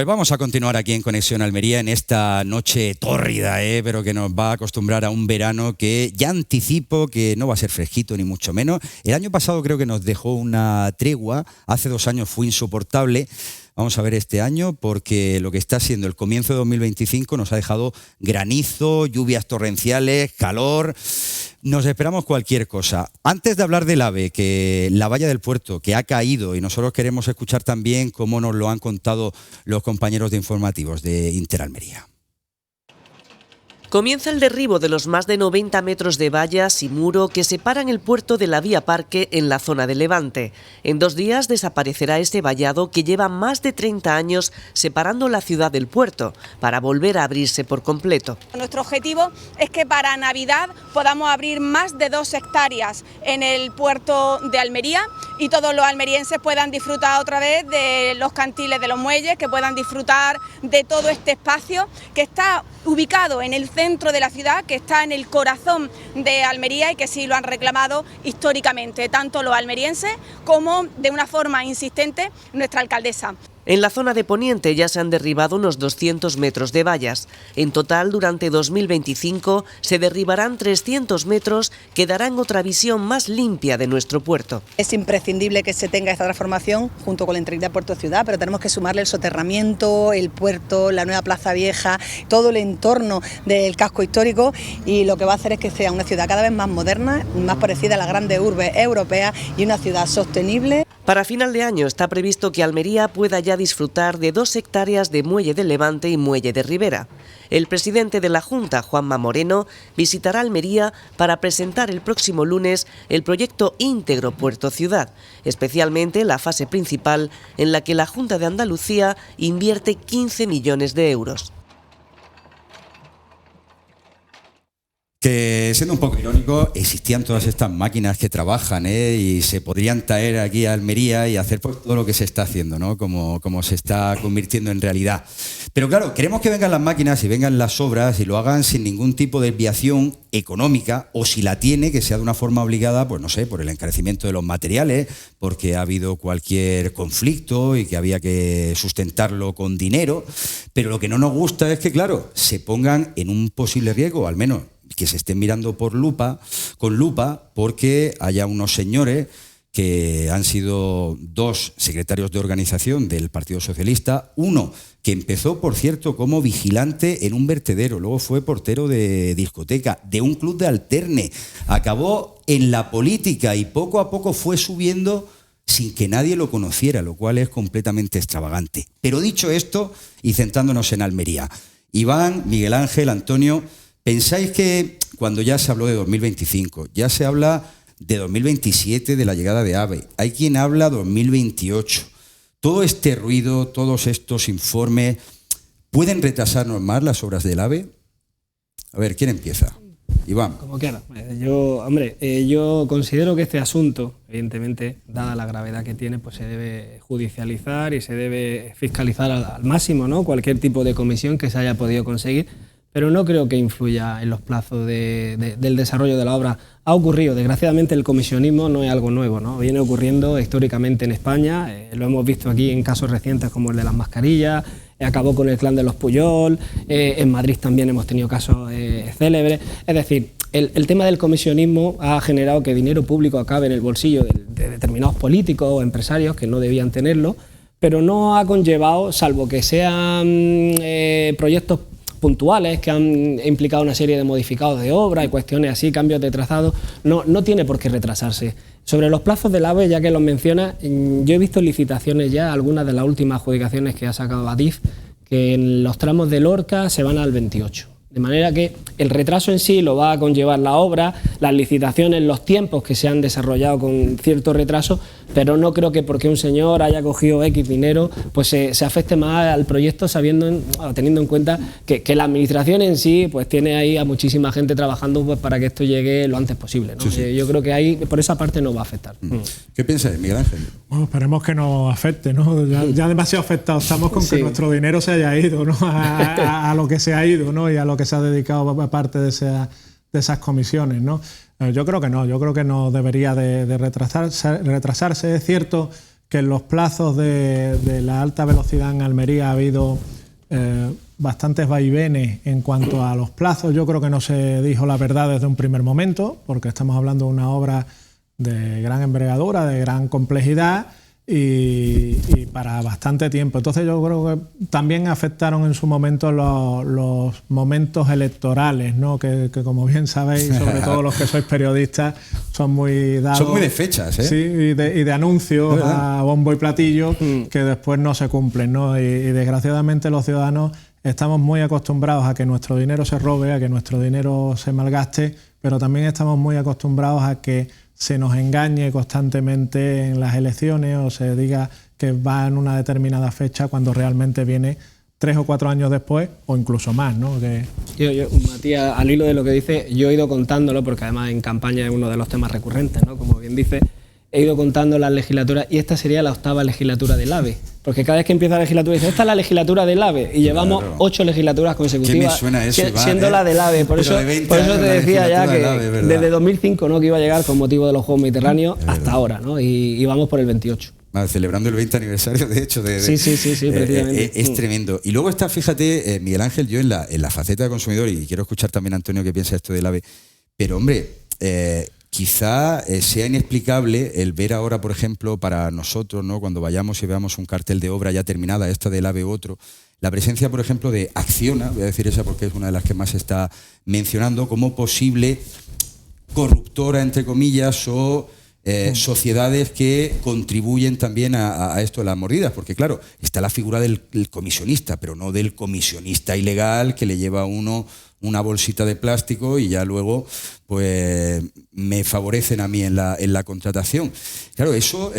Pues vamos a continuar aquí en Conexión Almería en esta noche tórrida, pero que nos va a acostumbrar a un verano que ya anticipo que no va a ser fresquito ni mucho menos. El año pasado creo que nos dejó una tregua, hace 2 años fue insoportable. Vamos a ver este año porque lo que está siendo el comienzo de 2025 nos ha dejado granizo, lluvias torrenciales, calor. Nos esperamos cualquier cosa. Antes de hablar del AVE, que la valla del puerto, que ha caído, y nosotros queremos escuchar también cómo nos lo han contado los compañeros de informativos de Interalmería. Comienza el derribo de los más de 90 metros de vallas y muro que separan el puerto de la vía Parque en la zona de Levante. En 2 días desaparecerá este vallado que lleva más de 30 años separando la ciudad del puerto, para volver a abrirse por completo. Nuestro objetivo es que para Navidad podamos abrir más de 2 hectáreas en el puerto de Almería y todos los almerienses puedan disfrutar otra vez de los cantiles de los muelles, que puedan disfrutar de todo este espacio que está ubicado en el centro de la ciudad, que está en el corazón de Almería y que sí lo han reclamado históricamente, tanto los almerienses como de una forma insistente nuestra alcaldesa. En la zona de Poniente ya se han derribado unos 200 metros de vallas. En total, durante 2025 se derribarán 300 metros que darán otra visión más limpia de nuestro puerto. Es imprescindible que se tenga esta transformación junto con la integridad puerto-ciudad, pero tenemos que sumarle el soterramiento, el puerto, la nueva Plaza Vieja, todo el entorno del casco histórico, y lo que va a hacer es que sea una ciudad cada vez más moderna, más parecida a las grandes urbes europeas y una ciudad sostenible. Para final de año está previsto que Almería pueda ya disfrutar de 2 hectáreas de muelle de Levante y muelle de Ribera. El presidente de la Junta, Juanma Moreno, visitará Almería para presentar el próximo lunes el proyecto íntegro Puerto Ciudad, especialmente la fase principal en la que la Junta de Andalucía invierte 15 millones de euros. Que, siendo un poco irónico, existían todas estas máquinas que trabajan y se podrían traer aquí a Almería y hacer pues, todo lo que se está haciendo, ¿no? Como se está convirtiendo en realidad. Pero claro, queremos que vengan las máquinas y vengan las obras y lo hagan sin ningún tipo de desviación económica, o si la tiene, que sea de una forma obligada, pues no sé, por el encarecimiento de los materiales, porque ha habido cualquier conflicto y que había que sustentarlo con dinero. Pero lo que no nos gusta es que, claro, se pongan en un posible riesgo, al menos que se estén mirando con lupa, porque haya unos señores que han sido 2 secretarios de organización del Partido Socialista, uno que empezó, por cierto, como vigilante en un vertedero, luego fue portero de discoteca, de un club de alterne, acabó en la política y poco a poco fue subiendo sin que nadie lo conociera, lo cual es completamente extravagante. Pero dicho esto, y centrándonos en Almería, Iván, Miguel Ángel, Antonio, ¿pensáis que cuando ya se habló de 2025, ya se habla de 2027, de la llegada de AVE, hay quien habla 2028, todo este ruido, todos estos informes, ¿pueden retrasarnos más las obras del AVE? A ver, ¿quién empieza? Iván. Como quiera. Yo considero que este asunto, evidentemente, dada la gravedad que tiene, pues se debe judicializar y se debe fiscalizar al máximo, ¿no? Cualquier tipo de comisión que se haya podido conseguir, pero no creo que influya en los plazos del desarrollo de la obra. Ha ocurrido, desgraciadamente el comisionismo no es algo nuevo, ¿no? Viene ocurriendo históricamente en España, lo hemos visto aquí en casos recientes como el de las mascarillas, acabó con el clan de los Puyol, en Madrid también hemos tenido casos célebres. Es decir, el tema del comisionismo ha generado que dinero público acabe en el bolsillo de determinados políticos o empresarios que no debían tenerlo, pero no ha conllevado, salvo que sean proyectos puntuales que han implicado una serie de modificados de obra y cuestiones así, cambios de trazado, no tiene por qué retrasarse. Sobre los plazos del AVE, ya que los mencionas, yo he visto licitaciones ya, algunas de las últimas adjudicaciones que ha sacado Adif, que en los tramos de Lorca se van al 28. De manera que el retraso en sí lo va a conllevar la obra, las licitaciones, los tiempos que se han desarrollado con cierto retraso, pero no creo que porque un señor haya cogido X dinero pues se afecte más al proyecto, teniendo en cuenta que la administración en sí pues tiene ahí a muchísima gente trabajando pues para que esto llegue lo antes posible, ¿no? Sí. Yo creo que ahí por esa parte no va a afectar. ¿Qué piensas, Miguel Ángel? Bueno, esperemos que no afecte, ¿no? Ya demasiado afectados estamos con que nuestro dinero se haya ido, ¿no? A lo que se ha ido, ¿no? Y a lo que se ha dedicado parte de esas comisiones, ¿no? Yo creo que no debería de retrasarse. Es cierto que en los plazos de la alta velocidad en Almería ha habido bastantes vaivenes en cuanto a los plazos. Yo creo que no se dijo la verdad desde un primer momento, porque estamos hablando de una obra de gran envergadura, de gran complejidad y para bastante tiempo. Entonces yo creo que también afectaron en su momento los momentos electorales, ¿no? Que como bien sabéis, sobre todo los que sois periodistas, son muy dados. Son muy de fechas, ¿eh? Sí, y de anuncios a bombo y platillo que después no se cumplen, ¿no? Y desgraciadamente los ciudadanos estamos muy acostumbrados a que nuestro dinero se robe, a que nuestro dinero se malgaste, pero también estamos muy acostumbrados a que se nos engañe constantemente en las elecciones o se diga que va en una determinada fecha cuando realmente viene 3 o 4 años después o incluso más, ¿no? Matías, al hilo de lo que dice, yo he ido contándolo porque además en campaña es uno de los temas recurrentes, ¿no? Como bien dice, he ido contando las legislaturas y esta sería la 8ª legislatura del AVE. Porque cada vez que empieza la legislatura dice, esta es la legislatura del AVE y llevamos 8 legislaturas consecutivas siendo la del AVE. Por eso te decía ya que desde 2005, ¿no? que iba a llegar con motivo de los Juegos Mediterráneos hasta ahora, ¿no? Y vamos por el 28. Celebrando el 20 aniversario, de hecho. Sí, precisamente. Es tremendo. Y luego está, fíjate, Miguel Ángel, yo en la faceta de consumidor, y quiero escuchar también a Antonio qué piensa esto del AVE, pero hombre, quizá sea inexplicable el ver ahora, por ejemplo, para nosotros, ¿no? Cuando vayamos y veamos un cartel de obra ya terminada, esta del AVE otro, la presencia, por ejemplo, de Acciona, voy a decir esa porque es una de las que más se está mencionando, como posible corruptora, entre comillas, o sociedades que contribuyen también a esto de las mordidas, porque claro, está la figura del comisionista, pero no del comisionista ilegal que le lleva a uno una bolsita de plástico y ya luego pues me favorecen a mí en la contratación. Claro, eso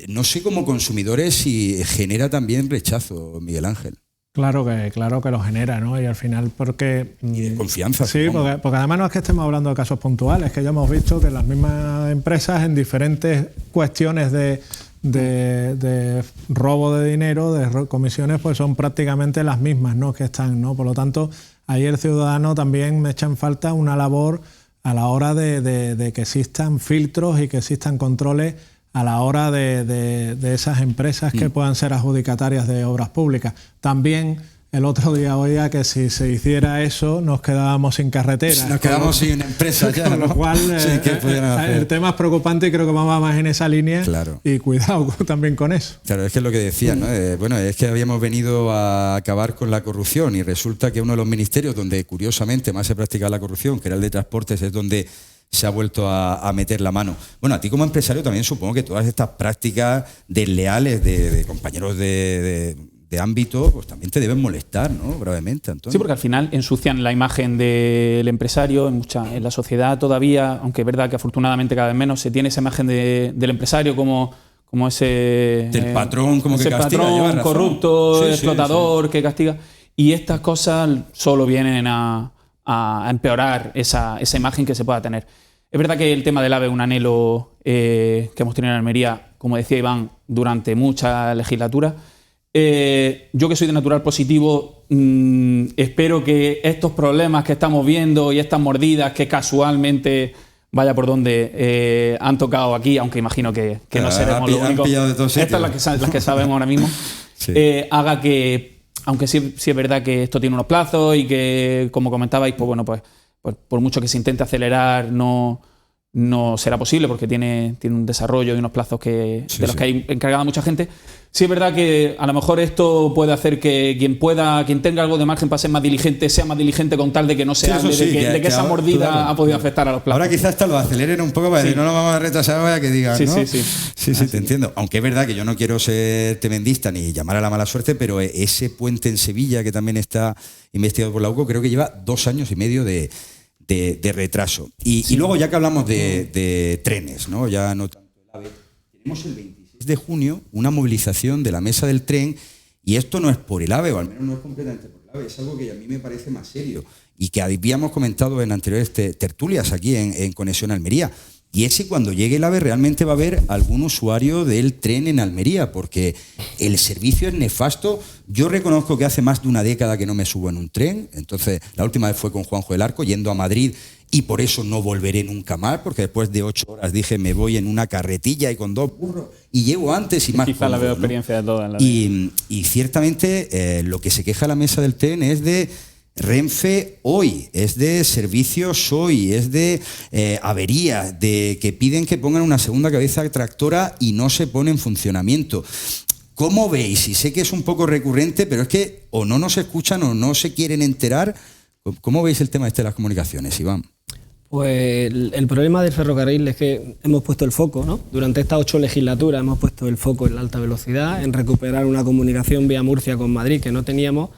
no sé como consumidores si genera también rechazo, Miguel Ángel. Claro que lo genera, ¿no? Y al final porque... Y de confianza. Sí, porque además no es que estemos hablando de casos puntuales, es que ya hemos visto que las mismas empresas en diferentes cuestiones de robo de dinero, de comisiones, pues son prácticamente las mismas, ¿no? Que están, ¿no? Por lo tanto, ahí el ciudadano también me echa en falta una labor a la hora de que existan filtros y que existan controles a la hora de esas empresas que puedan ser adjudicatarias de obras públicas. También el otro día oía que si se hiciera eso nos quedábamos sin carretera. Nos quedamos sin empresas ya, con lo cual el tema es preocupante y creo que vamos más en esa línea. Claro. Y cuidado también con eso. Claro, es que es lo que decía, ¿no? Bueno, es que habíamos venido a acabar con la corrupción y resulta que uno de los ministerios donde curiosamente más se practica la corrupción, que era el de transportes, es donde se ha vuelto a meter la mano. Bueno, a ti como empresario también supongo que todas estas prácticas desleales de compañeros de ámbito, pues también te deben molestar, ¿no? Gravemente, Antonio. Sí, porque al final ensucian la imagen del empresario en la sociedad todavía, aunque es verdad que afortunadamente cada vez menos se tiene esa imagen del empresario como ese... Del patrón como que castiga. Ese patrón corrupto, explotador, que castiga. Y estas cosas solo vienen a empeorar esa imagen que se pueda tener. Es verdad que el tema del AVE es un anhelo que hemos tenido en Almería, como decía Iván, durante muchas legislaturas. Yo que soy de natural positivo, espero que estos problemas que estamos viendo y estas mordidas que casualmente, vaya por donde, han tocado aquí, aunque imagino que no seremos los únicos. Estas son las que sabemos ahora mismo. Sí. Haga que, aunque sí es verdad que esto tiene unos plazos y que, como comentabais, pues bueno, pues por mucho que se intente acelerar, no será posible porque tiene un desarrollo y unos plazos de los que hay encargada mucha gente. Sí es verdad que a lo mejor esto puede hacer que quien tenga algo de margen para ser más diligente, sea más diligente con tal de que no se hable de que esa mordida ha podido afectar a los plazos. Ahora quizás hasta lo aceleren un poco para decir, no lo vamos a retrasar, vaya que digan, ¿no? Sí, te entiendo. Aunque es verdad que yo no quiero ser tremendista ni llamar a la mala suerte, pero ese puente en Sevilla que también está investigado por la UCO, creo que lleva 2 años y medio de retraso. Y luego, ya que hablamos de trenes, ¿no? Ya no tanto el AVE, tenemos el 26 de junio una movilización de la mesa del tren, y esto no es por el AVE, o al menos no es completamente por el AVE, es algo que a mí me parece más serio y que habíamos comentado en anteriores tertulias aquí en Conexión Almería. Y es que cuando llegue el AVE realmente va a haber algún usuario del tren en Almería, porque el servicio es nefasto. Yo reconozco que hace más de una década que no me subo en un tren, entonces la última vez fue con Juanjo del Arco, yendo a Madrid, y por eso no volveré nunca más, porque después de 8 horas dije me voy en una carretilla y con 2 burros y llego antes y más quizá la cómodo, peor ¿no? experiencia de todas. Y ciertamente lo que se queja la mesa del tren es de Renfe hoy, es de servicios hoy, es de averías, de que piden que pongan una segunda cabeza tractora y no se pone en funcionamiento. ¿Cómo veis? Y sé que es un poco recurrente, pero es que o no nos escuchan o no se quieren enterar. ¿Cómo veis el tema de las comunicaciones, Iván? Pues el problema del ferrocarril es que hemos puesto el foco, ¿no? Durante estas 8 legislaturas hemos puesto el foco en la alta velocidad, en recuperar una comunicación vía Murcia con Madrid que no teníamos,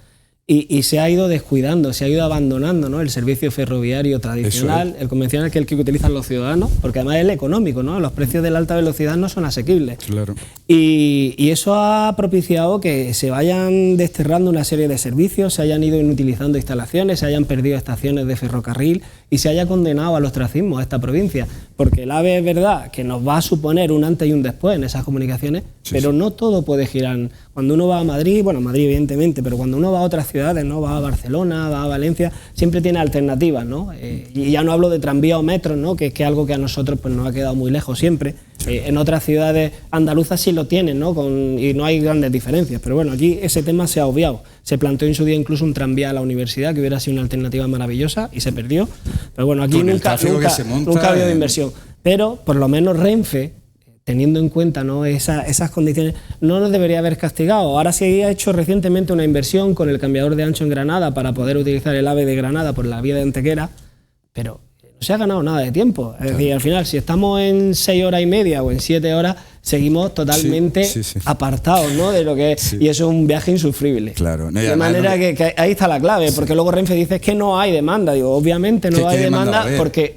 y se ha ido descuidando, se ha ido abandonando, ¿no? El servicio ferroviario tradicional, el convencional, que es el que utilizan los ciudadanos, porque además es el económico, ¿no? Los precios de la alta velocidad no son asequibles. Claro. Y eso ha propiciado que se vayan desterrando una serie de servicios, se hayan ido inutilizando instalaciones, se hayan perdido estaciones de ferrocarril y se haya condenado al ostracismo a esta provincia. Porque el AVE es verdad que nos va a suponer un antes y un después en esas comunicaciones, pero no todo puede girar. Cuando uno va a Madrid, bueno, Madrid evidentemente, pero cuando uno va a otras ciudades, ¿no? Va a Barcelona, va a Valencia, siempre tiene alternativas, ¿no? Y ya no hablo de tranvía o metro, ¿no? Que es algo que a nosotros pues, nos ha quedado muy lejos siempre. En otras ciudades andaluzas sí lo tienen, ¿no? Y no hay grandes diferencias, pero bueno, aquí ese tema se ha obviado. Se planteó en su día incluso un tranvía a la universidad, que hubiera sido una alternativa maravillosa, y se perdió. Pero bueno, aquí nunca ha habido inversión. Pero por lo menos Renfe, teniendo en cuenta, ¿no? esas condiciones, no nos debería haber castigado. Ahora se ha hecho recientemente una inversión con el cambiador de ancho en Granada para poder utilizar el AVE de Granada por la vía de Antequera, pero no se ha ganado nada de tiempo. Es decir, al final, si estamos en 6 horas y media o en 7 horas, seguimos totalmente apartados, ¿no? De lo que es, y eso es un viaje insufrible. Claro. No, de manera que ahí está la clave, porque luego Renfe dice que no hay demanda. Digo, obviamente no hay demanda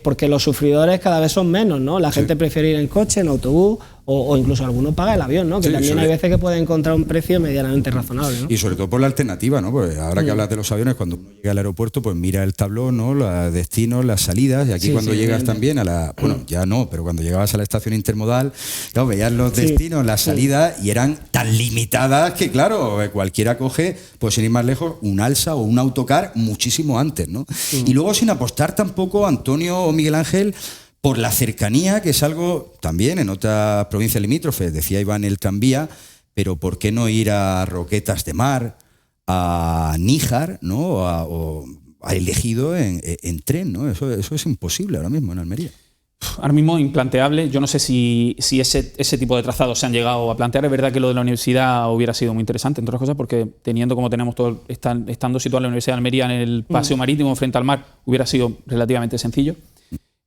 porque los sufridores cada vez son menos, ¿no? La gente prefiere ir en coche, en autobús, o incluso alguno paga el avión, ¿no? Que también hay veces que puede encontrar un precio medianamente razonable, ¿no? Y sobre todo por la alternativa, ¿no? Pues ahora que hablas de los aviones, cuando uno llega al aeropuerto, pues mira el tablón, ¿no? Los destinos, las salidas, y aquí cuando llegas también a la... Bueno, ya no, pero cuando llegabas a la estación intermodal, claro, veías los destinos, las salidas, y eran tan limitadas que, claro, cualquiera coge, pues sin ir más lejos, un Alsa o un autocar muchísimo antes, ¿no? Y luego sin apostar tampoco, Antonio o Miguel Ángel, por la cercanía, que es algo también en otras provincias limítrofes, decía Iván el tranvía, pero ¿por qué no ir a Roquetas de Mar, a Níjar, ¿no? o a Elegido en tren, ¿no? Eso es imposible ahora mismo en Almería. Ahora mismo implanteable. Yo no sé si ese tipo de trazados se han llegado a plantear. Es verdad que lo de la universidad hubiera sido muy interesante, entre otras cosas, porque teniendo como tenemos todo, estando situada la Universidad de Almería en el paseo marítimo frente al mar, hubiera sido relativamente sencillo.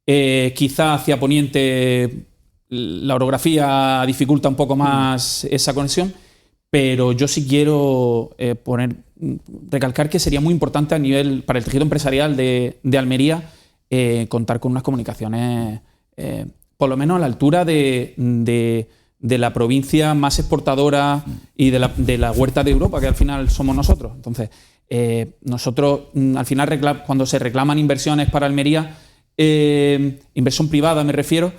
Quizá hacia Poniente la orografía dificulta un poco más esa conexión, pero yo sí quiero recalcar que sería muy importante a nivel para el tejido empresarial de Almería contar con unas comunicaciones por lo menos a la altura de la provincia más exportadora y de la huerta de Europa, que al final somos nosotros. Entonces, nosotros al final cuando se reclaman inversiones para Almería, inversión privada me refiero,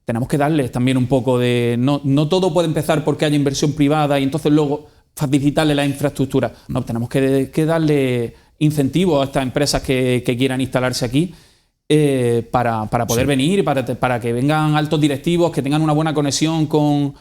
tenemos que darles también un poco de... No todo puede empezar porque haya inversión privada y entonces luego facilitarle la infraestructura. No, tenemos que darle incentivos a estas empresas que quieran instalarse aquí para poder venir, para que vengan altos directivos, que tengan una buena conexión con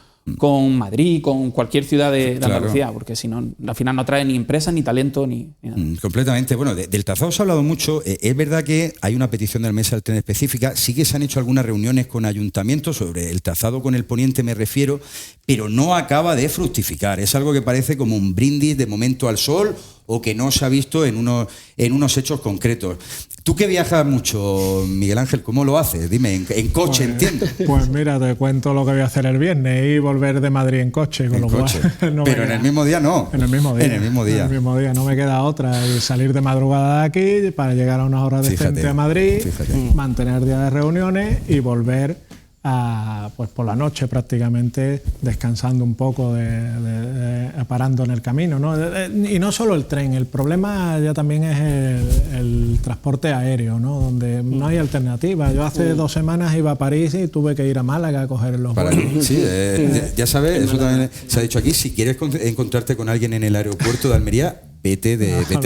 Madrid, con cualquier ciudad de Andalucía, porque si no, al final no atrae ni empresas, ni talento, ni nada. Completamente. Bueno, del trazado se ha hablado mucho. Es verdad que hay una petición de la mesa del tren específica. Sí que se han hecho algunas reuniones con ayuntamientos sobre el trazado con el poniente, me refiero, pero no acaba de fructificar. Es algo que parece como un brindis de momento al sol o que no se ha visto en unos hechos concretos. Tú que viajas mucho, Miguel Ángel, ¿cómo lo haces? Dime, en coche, entiendo. Pues mira, te cuento lo que voy a hacer el viernes y volver de Madrid en coche. Pero en el mismo día no. En el mismo día. En el mismo día. En el mismo día. No me queda otra. Y salir de madrugada de aquí para llegar a unas horas decentes a Madrid, mantener día de reuniones y volver pues por la noche prácticamente descansando un poco, parando en el camino, ¿no? Y no solo el tren, el problema ya también es el transporte aéreo, ¿no? Donde no hay alternativa. Yo hace 2 semanas iba a París y tuve que ir a Málaga a coger los vuelos. Sí, ya sabes, eso también se ha dicho aquí, si quieres encontrarte con alguien en el aeropuerto de Almería, vete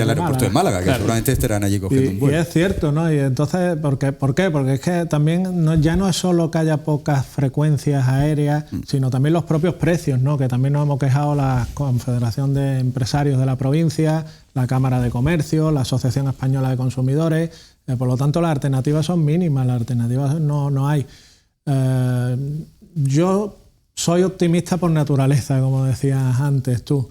al aeropuerto de Málaga, que seguramente estarán allí cogiendo un vuelo. Y es cierto, ¿no? Y entonces, ¿por qué? Porque es que también ya no es solo que haya pocas frecuencias aéreas, sino también los propios precios, ¿no? Que también nos hemos quejado la Confederación de Empresarios de la provincia, la Cámara de Comercio, la Asociación Española de Consumidores. Por lo tanto, las alternativas son mínimas, las alternativas no hay. Yo soy optimista por naturaleza, como decías antes tú,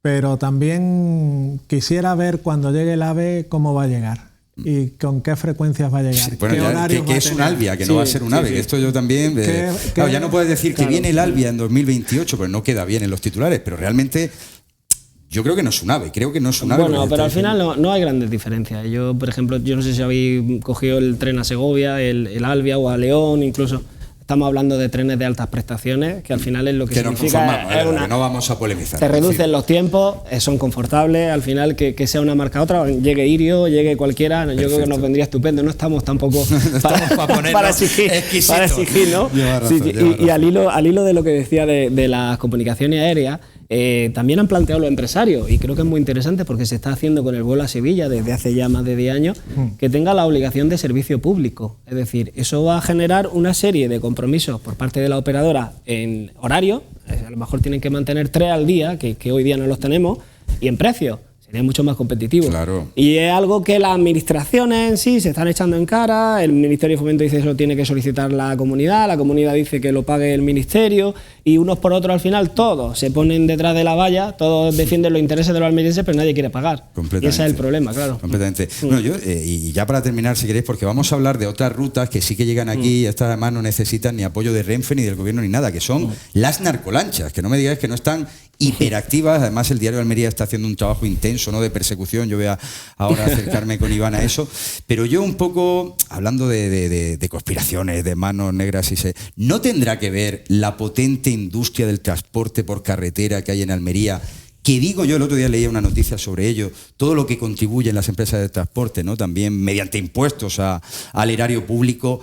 pero también quisiera ver cuando llegue el AVE cómo va a llegar y con qué frecuencias va a llegar. Sí, bueno, que es un Alvia, que no va a ser un AVE. Esto yo también... claro, ya no puedes decir que viene el Alvia en 2028, pero no queda bien en los titulares, pero realmente... Yo creo que no es un AVE, Bueno, pero al final no hay grandes diferencias. Yo, por ejemplo, yo no sé si habéis cogido el tren a Segovia, el Alvia o a León, incluso... Estamos hablando de trenes de altas prestaciones, que al final es lo que significa... que no vamos a polemizar. Te reducen los tiempos, son confortables, al final que sea una marca a otra, llegue Irio, llegue cualquiera, yo creo que nos vendría estupendo. No estamos tampoco para exigir, ¿no? Y al hilo de lo que decía de las comunicaciones aéreas, también han planteado los empresarios, y creo que es muy interesante porque se está haciendo con el vuelo a Sevilla desde hace ya más de 10 años, que tenga la obligación de servicio público. Es decir, eso va a generar una serie de compromisos por parte de la operadora en horario, a lo mejor tienen que mantener 3 al día, que hoy día no los tenemos, y en precio. Sería mucho más competitivo. Claro. Y es algo que las administraciones en sí se están echando en cara. El Ministerio de Fomento dice que eso lo tiene que solicitar la comunidad dice que lo pague el Ministerio, y unos por otros al final todos se ponen detrás de la valla, todos defienden los intereses de los almerienses, pero nadie quiere pagar. Y ese es el problema, claro. Completamente. Bueno, y ya para terminar, si queréis, porque vamos a hablar de otras rutas que sí que llegan aquí, y estas además no necesitan ni apoyo de Renfe ni del gobierno ni nada, que son las narcolanchas, que no me digáis que no están hiperactivas. Además, el diario de Almería está haciendo un trabajo intenso, ¿no?, de persecución. Yo voy a ahora acercarme con Iván a eso, pero yo un poco hablando de conspiraciones, de manos negras, ¿no tendrá que ver la potente industria del transporte por carretera que hay en Almería? Que digo yo, el otro día leía una noticia sobre ello, todo lo que contribuyen las empresas de transporte, ¿no?, también mediante impuestos al erario público.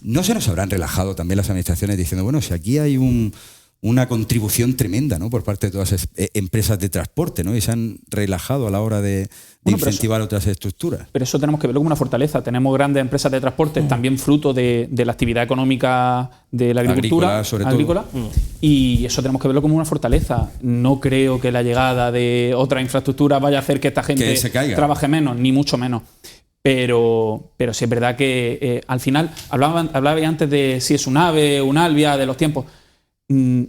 ¿No se nos habrán relajado también las administraciones diciendo, bueno, si aquí hay una contribución tremenda, ¿no?, por parte de todas las empresas de transporte, ¿no?, y se han relajado a la hora de incentivar otras estructuras? Pero eso tenemos que verlo como una fortaleza. Tenemos grandes empresas de transporte, también fruto de la actividad económica de la agricultura, agrícola, y eso tenemos que verlo como una fortaleza. No creo que la llegada de otra infraestructura vaya a hacer que esta gente trabaje menos, ni mucho menos. Pero sí es verdad que al final, hablaba antes de si es un AVE, un Alvia, de los tiempos.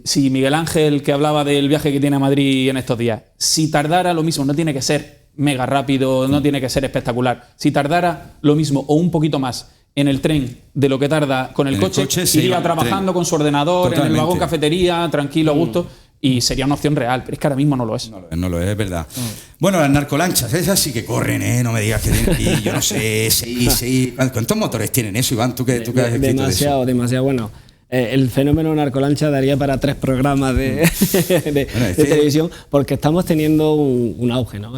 Si Miguel Ángel, que hablaba del viaje que tiene a Madrid en estos días, si tardara lo mismo, no tiene que ser mega rápido, no tiene que ser espectacular, si tardara lo mismo o un poquito más en el tren de lo que tarda con el coche iría trabajando con su ordenador, en el vagón cafetería, tranquilo, a gusto, y sería una opción real, pero es que ahora mismo no lo es. No lo es verdad. Bueno, las narcolanchas, esas sí que corren, ¿eh? No me digas que tienen, yo no sé, sí. ¿Cuántos motores tienen eso, Iván? ¿Tú qué has escrito de eso? Demasiado. Bueno, el fenómeno narcolancha daría para 3 programas de televisión, porque estamos teniendo un auge, ¿no?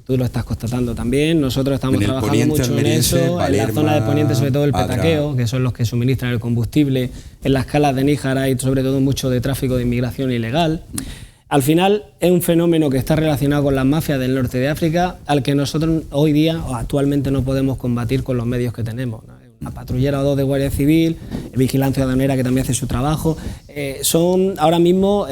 Tú lo estás constatando también. Nosotros estamos trabajando mucho en eso, Palerma, en la zona de Poniente, sobre todo el petaqueo, que son los que suministran el combustible. En las calas de Níjar hay sobre todo mucho de tráfico de inmigración ilegal. Al final es un fenómeno que está relacionado con las mafias del norte de África, al que nosotros hoy día o actualmente no podemos combatir con los medios que tenemos, ¿no? Una patrullera o 2 de Guardia Civil, vigilancia aduanera que también hace su trabajo. Son ahora mismo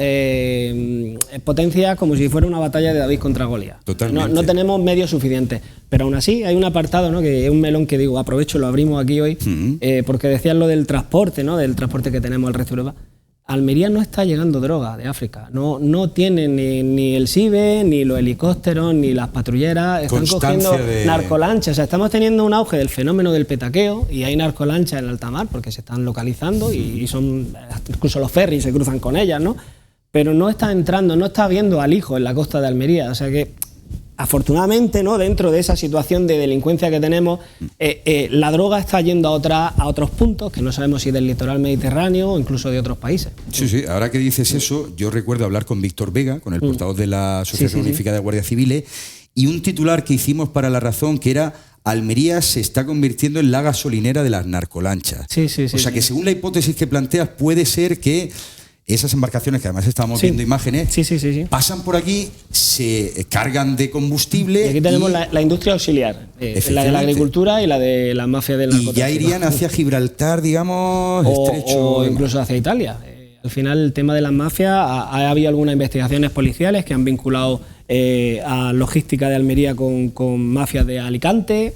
potencias como si fuera una batalla de David contra Goliat. No tenemos medios suficientes, pero aún así hay un apartado, ¿no?, que es un melón que digo, aprovecho, lo abrimos aquí hoy, porque decías lo del transporte, ¿no?, del transporte que tenemos el resto de Europa. Almería no está llegando droga de África, no tiene ni el SIBE, ni los helicópteros, ni las patrulleras, están cogiendo narcolanchas. O sea, estamos teniendo un auge del fenómeno del petaqueo, y hay narcolanchas en alta mar porque se están localizando y son, incluso los ferries se cruzan con ellas, ¿no? Pero no está entrando, no está habiendo alijo en la costa de Almería, o sea que afortunadamente, ¿no?, dentro de esa situación de delincuencia que tenemos, la droga está yendo a otros puntos, que no sabemos si del litoral mediterráneo o incluso de otros países. Sí, ahora que dices eso, yo recuerdo hablar con Víctor Vega, con el portavoz de la Asociación Unificada de Guardias Civiles, y un titular que hicimos para La Razón, que era: Almería se está convirtiendo en la gasolinera de las narcolanchas. O sea que según la hipótesis que planteas, puede ser que esas embarcaciones, que además estábamos viendo imágenes, sí. pasan por aquí, se cargan de combustible. Y aquí tenemos la industria auxiliar, la de la agricultura y la de la mafia del narcotráfico. Y ya irían hacia Gibraltar, digamos, estrecho. O incluso hacia Italia. Al final, el tema de las mafias, ha habido algunas investigaciones policiales que han vinculado a logística de Almería con mafias de Alicante.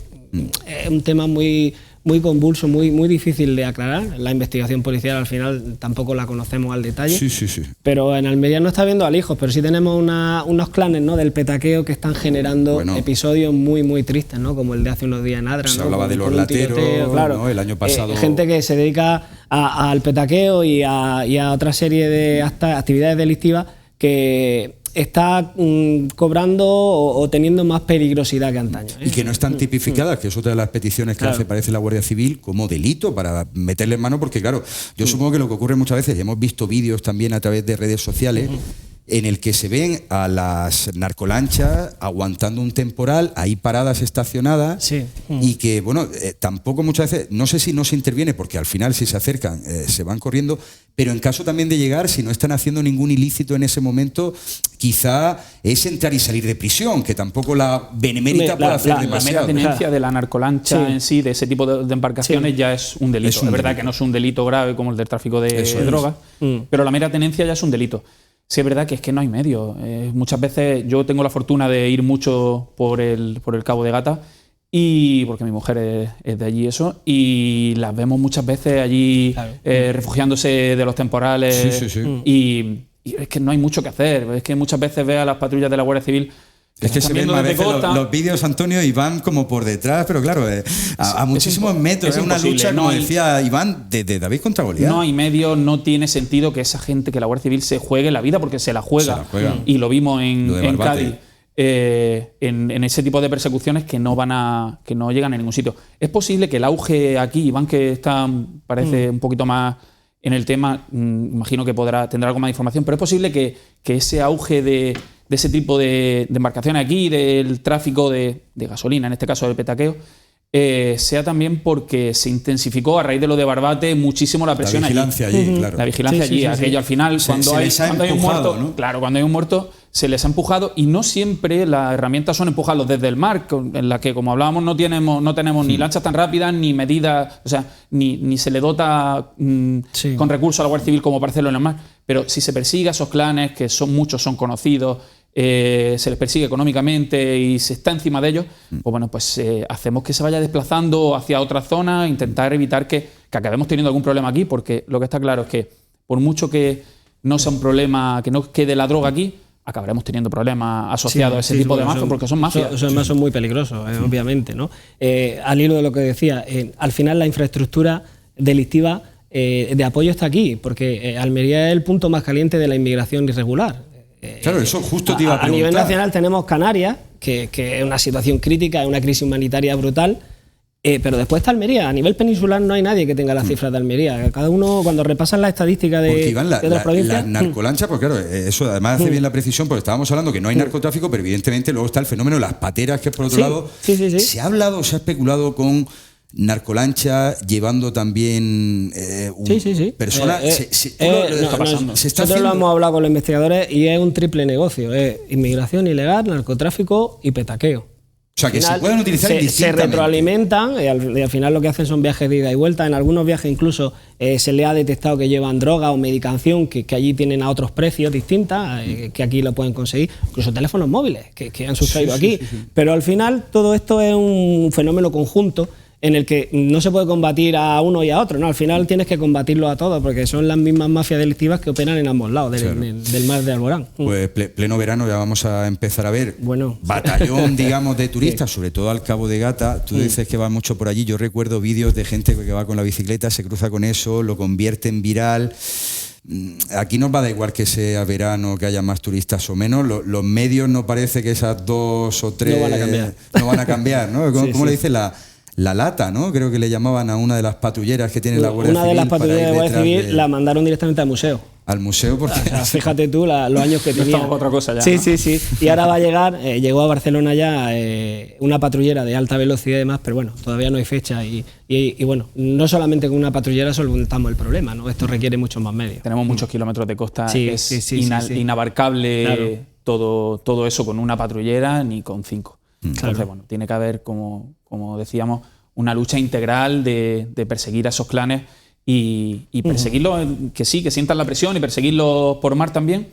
Es un tema muy convulso, muy difícil de aclarar. La investigación policial al final tampoco la conocemos al detalle. Sí. Pero en Almería no está habiendo alijos, pero sí tenemos unos clanes, ¿no?, del petaqueo que están generando episodios muy tristes, ¿no?, como el de hace unos días en Adra. Se ¿no?, hablaba de los lateros, claro, ¿no?, el año pasado. Gente que se dedica al petaqueo y a otra serie de actividades delictivas que está cobrando o teniendo más peligrosidad que antaño. Y que no están tipificadas, que es otra de las peticiones que hace, parece, la Guardia Civil como delito para meterle en mano, porque claro, yo supongo que lo que ocurre muchas veces, y hemos visto vídeos también a través de redes sociales, en el que se ven a las narcolanchas aguantando un temporal, ahí paradas, estacionadas, y que, bueno, tampoco muchas veces, no sé si no se interviene, porque al final si se acercan se van corriendo, pero en caso también de llegar, si no están haciendo ningún ilícito en ese momento, quizá es entrar y salir de prisión, que tampoco la benemérita puede hacer demasiado. La mera tenencia de la narcolancha en sí, de ese tipo de embarcaciones, ya es un delito. Es verdad que no es un delito grave como el del tráfico de drogas, pero la mera tenencia ya es un delito. Sí, es verdad que es que no hay medios. Muchas veces yo tengo la fortuna de ir mucho por el Cabo de Gata, y porque mi mujer es de allí, y las vemos muchas veces allí refugiándose de los temporales. Y es que no hay mucho que hacer. Es que muchas veces ves a las patrullas de la Guardia Civil. Es que se ven a veces los vídeos, Antonio, y van como por detrás, pero claro, a muchísimos metros. Es una lucha, como decía Iván, de David contra Goliat. No hay medios, no tiene sentido que esa gente, que la Guardia Civil se juegue la vida, porque se la juega. Y lo vimos en Cádiz. En ese tipo de persecuciones que no llegan a ningún sitio. Es posible que el auge aquí, Iván, que parece un poquito más en el tema, imagino que tendrá algo más de información, pero es posible que ese auge de ese tipo de embarcaciones aquí, del tráfico de gasolina, en este caso del petaqueo, sea también porque se intensificó a raíz de lo de Barbate muchísimo la presión allí. La vigilancia allí, claro. La vigilancia allí, aquello al final, cuando hay un muerto, ¿no? Claro, cuando hay un muerto se les ha empujado, y no siempre las herramientas son empujarlos desde el mar, en la que, como hablábamos, no tenemos ni lanchas tan rápidas, ni medidas, o sea, ni se le dota con recursos a la Guardia Civil como para hacerlo en el mar. Pero si se persigue a esos clanes, que muchos son conocidos, se les persigue económicamente y se está encima de ellos, pues hacemos que se vaya desplazando hacia otras zonas, intentar evitar que acabemos teniendo algún problema aquí, porque lo que está claro es que por mucho que no sea un problema, que no quede la droga aquí, acabaremos teniendo problemas asociados a ese tipo de mafias, porque son mafias. Son muy peligrosos, obviamente, ¿no? Al hilo de lo que decía, al final la infraestructura delictiva de apoyo está aquí, porque Almería es el punto más caliente de la inmigración irregular. Claro, eso justo te iba a preguntar. A nivel nacional tenemos Canarias, que es una situación crítica, es una crisis humanitaria brutal, pero después está Almería. A nivel peninsular no hay nadie que tenga las cifras de Almería. Cada uno, cuando repasan las estadísticas de otras provincias... La narcolancha, pues claro, eso además hace bien la precisión, porque estábamos hablando que no hay narcotráfico, pero evidentemente luego está el fenómeno de las pateras, que es por otro lado... Se ha hablado, se ha especulado con narcolancha llevando también personas. Nosotros lo hemos hablado con los investigadores y es un triple negocio: es inmigración ilegal, narcotráfico y petaqueo. O sea, que se pueden utilizar indistintamente. Se retroalimentan y al final lo que hacen son viajes de ida y vuelta. En algunos viajes incluso se le ha detectado que llevan droga o medicación que allí tienen a otros precios distintas, que aquí lo pueden conseguir. Incluso teléfonos móviles que han sustraído aquí. Pero al final todo esto es un fenómeno conjunto en el que no se puede combatir a uno y a otro, ¿no? Al final tienes que combatirlo a todos, porque son las mismas mafias delictivas que operan en ambos lados del mar de Alborán. Pues pleno verano ya vamos a empezar a ver batallón, digamos, de turistas, sobre todo al Cabo de Gata. Tú dices que va mucho por allí. Yo recuerdo vídeos de gente que va con la bicicleta, se cruza con eso, lo convierte en viral. Aquí nos va a dar igual que sea verano, que haya más turistas o menos. Los medios no parece que esas 2 o 3 no van a cambiar, ¿no? ¿Cómo le dice la lata, ¿no? Creo que le llamaban a una de las patrulleras que tiene la Guardia Civil. Una de las patrulleras de Guardia Civil la mandaron directamente al museo. Al museo, porque... O sea, fíjate tú los años que tenía. Estamos otra cosa ya. Sí, ¿no? sí. Y ahora va a llegar, llegó a Barcelona ya una patrullera de alta velocidad y demás, pero bueno, todavía no hay fecha. Y bueno, no solamente con una patrullera solventamos el problema, ¿no? Esto requiere muchos más medios. Tenemos muchos kilómetros de costa, sí, inabarcable, claro. todo eso con una patrullera ni con 5. Entonces, Claro. bueno, tiene que haber, como decíamos, una lucha integral de perseguir a esos clanes y perseguirlos, que sientan la presión y perseguirlos por mar también,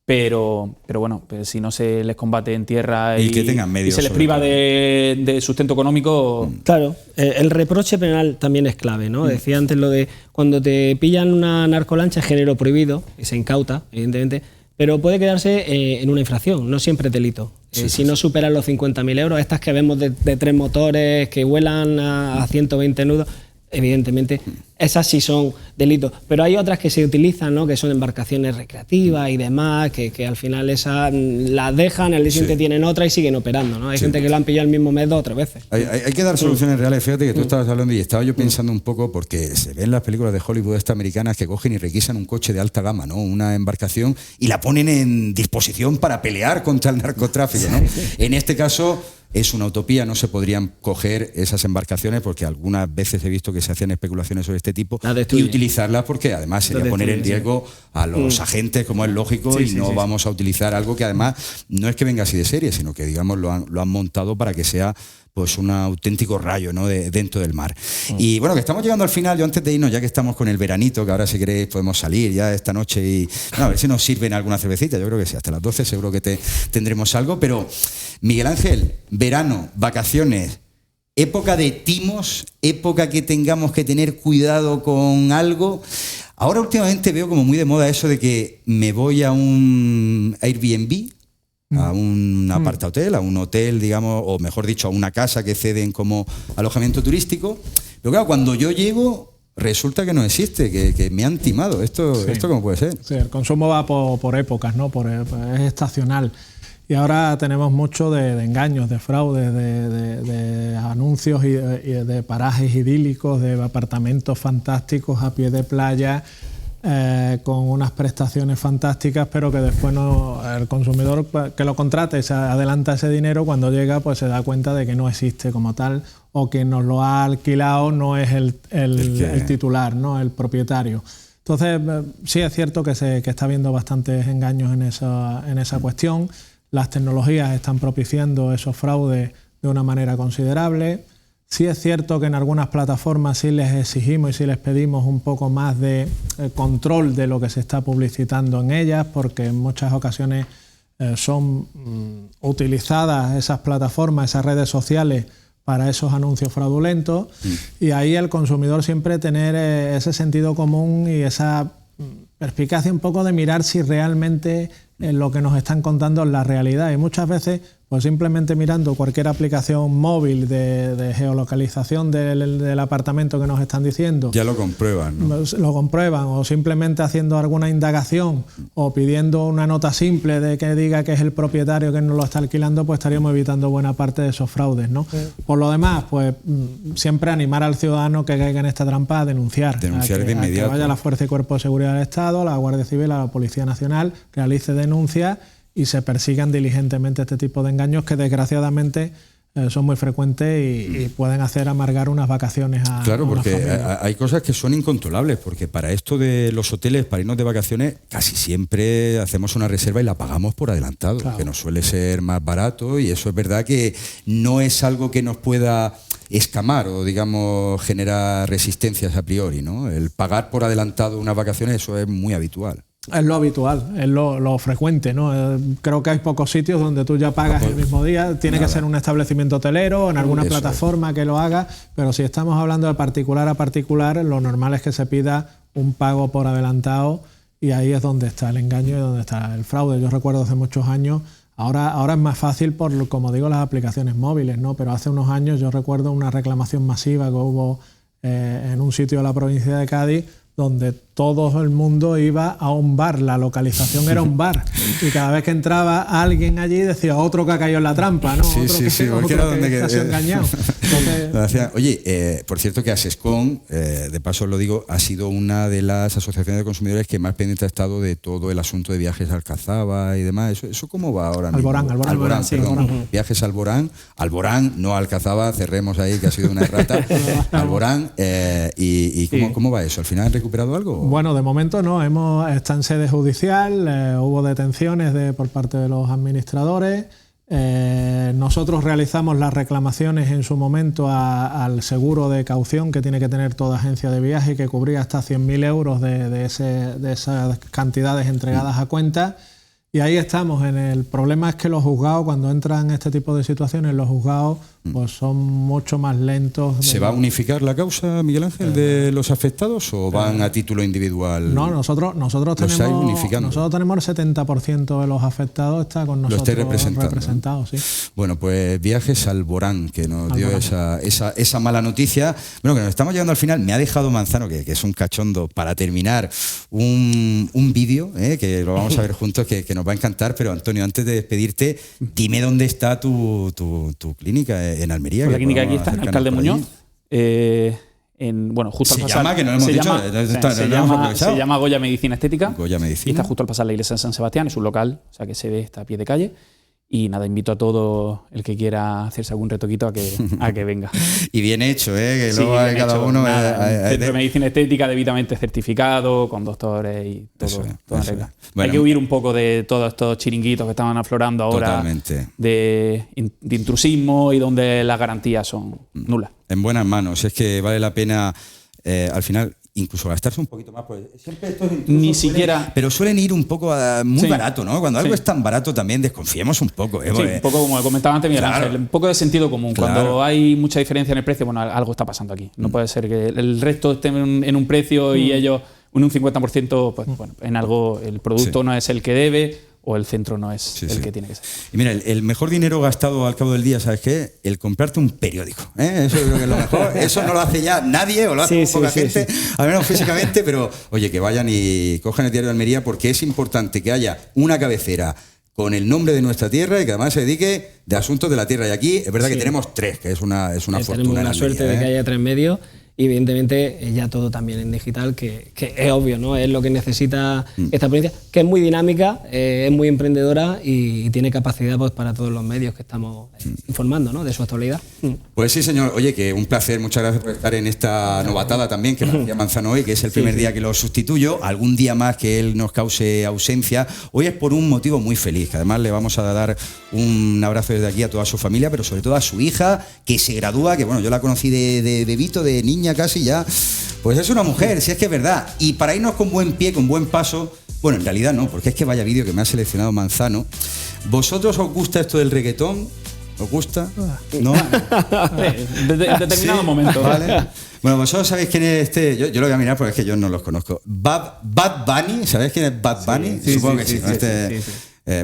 pero bueno, pues si no se les combate en tierra y que tengan medios, y se les priva de sustento económico. Claro, el reproche penal también es clave, ¿no? Decía antes lo de cuando te pillan una narcolancha es género prohibido y se incauta, evidentemente, pero puede quedarse en una infracción, no siempre es delito. Si no superan los 50.000 euros, estas que vemos de 3 motores que vuelan a 120 nudos, evidentemente esas sí son delitos, pero hay otras que se utilizan, ¿no? Que son embarcaciones recreativas y demás, que al final esas las dejan, el día siguiente tienen otra y siguen operando, ¿no? Hay gente que la han pillado el mismo mes 2 o 3 veces. Hay que dar soluciones reales. Fíjate que tú estabas hablando y estaba yo pensando un poco, porque se ven las películas de Hollywood americanas que cogen y requisan un coche de alta gama, ¿no? Una embarcación, y la ponen en disposición para pelear contra el narcotráfico, ¿no? En este caso es una utopía, no se podrían coger esas embarcaciones, porque algunas veces he visto que se hacían especulaciones sobre este tipo, y utilizarlas, porque además sería poner en riesgo a los agentes, como es lógico, vamos a utilizar algo que además no es que venga así de serie, sino que digamos lo han montado para que sea pues un auténtico rayo, ¿no? Dentro del mar. Y bueno, que estamos llegando al final. Yo antes de irnos, ya que estamos con el veranito, que ahora si queréis podemos salir ya esta noche y a ver si nos sirven alguna cervecita. Yo creo que sí, hasta las 12 seguro que tendremos algo. Pero Miguel Ángel, verano, vacaciones, época de timos, época que tengamos que tener cuidado con algo. Ahora últimamente veo como muy de moda eso de que me voy a un Airbnb, a un apartahotel, a un hotel, digamos, o mejor dicho, a una casa que ceden como alojamiento turístico. Pero claro, cuando yo llego, resulta que no existe, que me han timado. ¿Esto cómo puede ser? Sí, el consumo va por épocas, ¿no? Es estacional. Y ahora tenemos mucho de engaños, de fraudes, de anuncios y de parajes idílicos, de apartamentos fantásticos a pie de playa, con unas prestaciones fantásticas, pero que después el consumidor que lo contrate se adelanta ese dinero, cuando llega pues se da cuenta de que no existe como tal, o que nos lo ha alquilado no es el titular, ¿no? El propietario. Entonces sí es cierto que está habiendo bastantes engaños en esa cuestión. Las tecnologías están propiciando esos fraudes de una manera considerable. Sí es cierto que en algunas plataformas sí les exigimos y sí les pedimos un poco más de control de lo que se está publicitando en ellas, porque en muchas ocasiones son utilizadas esas plataformas, esas redes sociales para esos anuncios fraudulentos, y ahí el consumidor siempre tener ese sentido común y esa perspicacia un poco de mirar si realmente lo que nos están contando es la realidad. Y muchas veces, pues simplemente mirando cualquier aplicación móvil de geolocalización del apartamento que nos están diciendo, ya lo comprueban, ¿no? Lo comprueban, o simplemente haciendo alguna indagación o pidiendo una nota simple de que diga que es el propietario que nos lo está alquilando, pues estaríamos evitando buena parte de esos fraudes, ¿no? Sí. Por lo demás, pues siempre animar al ciudadano que caiga en esta trampa a denunciar de inmediato. A que vaya a la Fuerza y Cuerpo de Seguridad del Estado, a la Guardia Civil, a la Policía Nacional, realice denuncias y se persigan diligentemente este tipo de engaños que desgraciadamente son muy frecuentes y pueden hacer amargar unas vacaciones a Claro, porque familia. Hay cosas que son incontrolables, porque para esto de los hoteles, para irnos de vacaciones, casi siempre hacemos una reserva y la pagamos por adelantado, claro, que nos suele ser más barato, y eso es verdad que no es algo que nos pueda escamar o, digamos, generar resistencias a priori, ¿no? El pagar por adelantado unas vacaciones, eso es muy habitual. Es lo habitual, es lo frecuente, ¿no? Creo que hay pocos sitios donde tú ya pagas el mismo día. Tiene que ser un establecimiento hotelero, en alguna plataforma que lo haga, pero si estamos hablando de particular a particular, lo normal es que se pida un pago por adelantado, y ahí es donde está el engaño y donde está el fraude. Yo recuerdo hace muchos años, ahora es más fácil por, como digo, las aplicaciones móviles, ¿no? Pero hace unos años yo recuerdo una reclamación masiva que hubo en un sitio de la provincia de Cádiz, donde todo el mundo iba a un bar, la localización era un bar, y cada vez que entraba alguien allí decía otro que ha caído en la trampa, ¿no? Sí, otro sí, sí, porque era donde que se ha engañado. Entonces, oye, por cierto que Asescom, de paso os lo digo, ha sido una de las asociaciones de consumidores que más pendiente ha estado de todo el asunto de viajes a Alcazaba y demás. ¿Eso cómo va ahora mismo? Alborán, sí, perdón. Alborán. Viajes a Alborán, no a Alcazaba, cerremos ahí que ha sido una errata. Alborán, ¿y cómo va eso? ¿Al final han recuperado algo? Bueno, de momento no, está en sede judicial, hubo detenciones por parte de los administradores. Nosotros realizamos las reclamaciones en su momento al seguro de caución que tiene que tener toda agencia de viaje, que cubría hasta 100.000 euros de esas cantidades entregadas a cuenta. Y ahí estamos. El problema es que los juzgados, cuando entran este tipo de situaciones, los juzgados pues son mucho más lentos. ¿Se va a unificar la causa, Miguel Ángel, de los afectados o van a título individual? No, nosotros tenemos el 70% de los afectados está con nosotros representados. ¿No? Sí. Bueno, pues Viajes Alborán, que nos dio esa mala noticia. Bueno, que nos estamos llegando al final. Me ha dejado Manzano, que es un cachondo, para terminar un vídeo, que lo vamos a ver juntos, que nos va a encantar. Pero Antonio, antes de despedirte, dime dónde está tu clínica en Almería. Pues la clínica aquí está en Alcalde Muñoz. Justo al pasar. Se llama Goya Medicina Estética. Goya Medicina. Y está justo al pasar la iglesia de San Sebastián, es un local, o sea que se ve, está a pie de calle. Y nada, invito a todo el que quiera hacerse algún retoquito a que venga. Y bien hecho, que luego hay cada uno. Centro de Medicina Estética debidamente certificado, con doctores y todo en regla. Bueno, hay que huir un poco de todos estos chiringuitos que estaban aflorando ahora. Totalmente. De intrusismo y donde las garantías son nulas. En buenas manos. Es que vale la pena, al final, incluso gastarse un poquito más, pues siempre estos ni siquiera, pero suelen ir un poco muy barato, ¿no? Cuando algo es tan barato también desconfiemos un poco, Sí, un poco como comentaba antes Miguel Ángel, un poco de sentido común. Claro. Cuando hay mucha diferencia en el precio, bueno, algo está pasando aquí. No puede ser que el resto esté en un precio y ellos en un 50%, pues bueno, en algo el producto no es el que debe o el centro no es el que tiene que ser. Y mira, el mejor dinero gastado al cabo del día, ¿sabes qué? El comprarte un periódico. Eso yo creo que es lo mejor. Eso no lo hace ya nadie, o lo hace poca gente, al menos físicamente, pero oye, que vayan y cojan el diario de Almería, porque es importante que haya una cabecera con el nombre de nuestra tierra y que además se dedique de asuntos de la tierra. Y aquí es verdad que tenemos 3, que es una fortuna. Tenemos la suerte de que haya 3 medios. Y evidentemente ya todo también en digital, que es obvio, ¿no? Es lo que necesita esta provincia, que es muy dinámica, es muy emprendedora y tiene capacidad pues para todos los medios que estamos informando, ¿no? De su actualidad. Pues sí, señor. Oye, que un placer, muchas gracias por estar en esta novatada también, que me hacía Manzano hoy, que es el primer día que lo sustituyo. Algún día más que él nos cause ausencia. Hoy es por un motivo muy feliz, que además le vamos a dar un abrazo desde aquí a toda su familia, pero sobre todo a su hija, que se gradúa, que bueno, yo la conocí de bebito, de niña casi ya, pues es una mujer, si es que es verdad. Y para irnos con buen pie, con buen paso, bueno, en realidad no, porque es que vaya vídeo que me ha seleccionado Manzano. ¿Vosotros os gusta esto del reggaetón? ¿Os gusta? ¿No? En determinado momento. ¿Vale? Bueno, vosotros sabéis quién es este. Yo lo voy a mirar porque es que yo no los conozco. Bad Bunny, ¿sabéis quién es Bad Bunny? Sí, supongo que sí.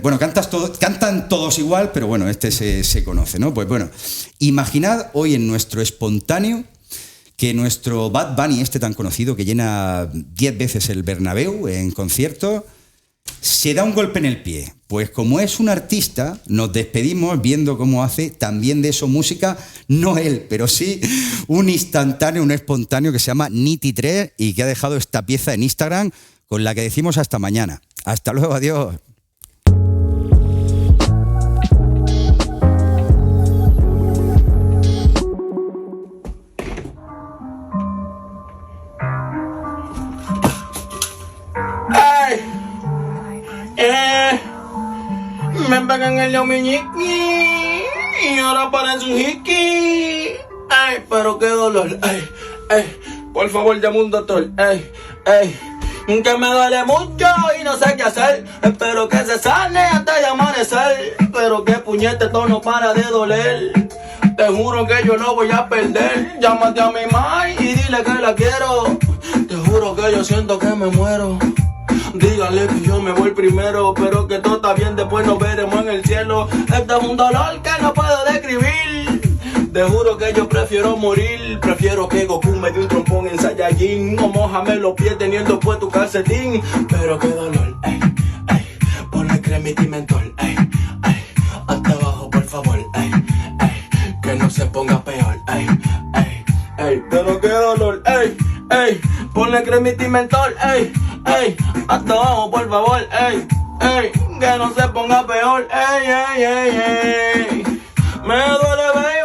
Bueno, cantan todos igual, pero bueno, este se conoce, ¿no? Pues bueno, imaginad hoy en nuestro espontáneo que nuestro Bad Bunny, este tan conocido, que llena 10 veces el Bernabéu en concierto, se da un golpe en el pie. Pues como es un artista, nos despedimos viendo cómo hace también de eso música, no él, pero sí un instantáneo, un espontáneo que se llama Niti3 y que ha dejado esta pieza en Instagram con la que decimos hasta mañana. Hasta luego, adiós. Me pegan el yomiñiqui y ahora parece un hiki. Ay, pero qué dolor. Ay, por favor llame un doctor. Que me duele mucho y no sé qué hacer. Espero que se sane antes de amanecer. Pero que puñete, esto no para de doler. Te juro que yo no voy a perder. Llámate a mi mamá y dile que la quiero. Te juro que yo siento que me muero. Dígale que yo me voy primero, pero que todo está bien, después nos veremos en el cielo. Este es un dolor que no puedo describir. Te juro que yo prefiero morir. Prefiero que Goku me dé un trompón en Saiyajin, o mójame los pies teniendo puesto calcetín. Pero qué dolor, ey, ey. Ponle cremita y mentol, ey, ey. Hasta abajo por favor, ey, ey. Que no se ponga peor, ey, ey, ey. Pero qué dolor, ey, ey. Ponle cremita y mentol, ey, ey. Hasta abajo por favor, ey, ey. Que no se ponga peor, ey, ey, ey, ey. Me duele, baby.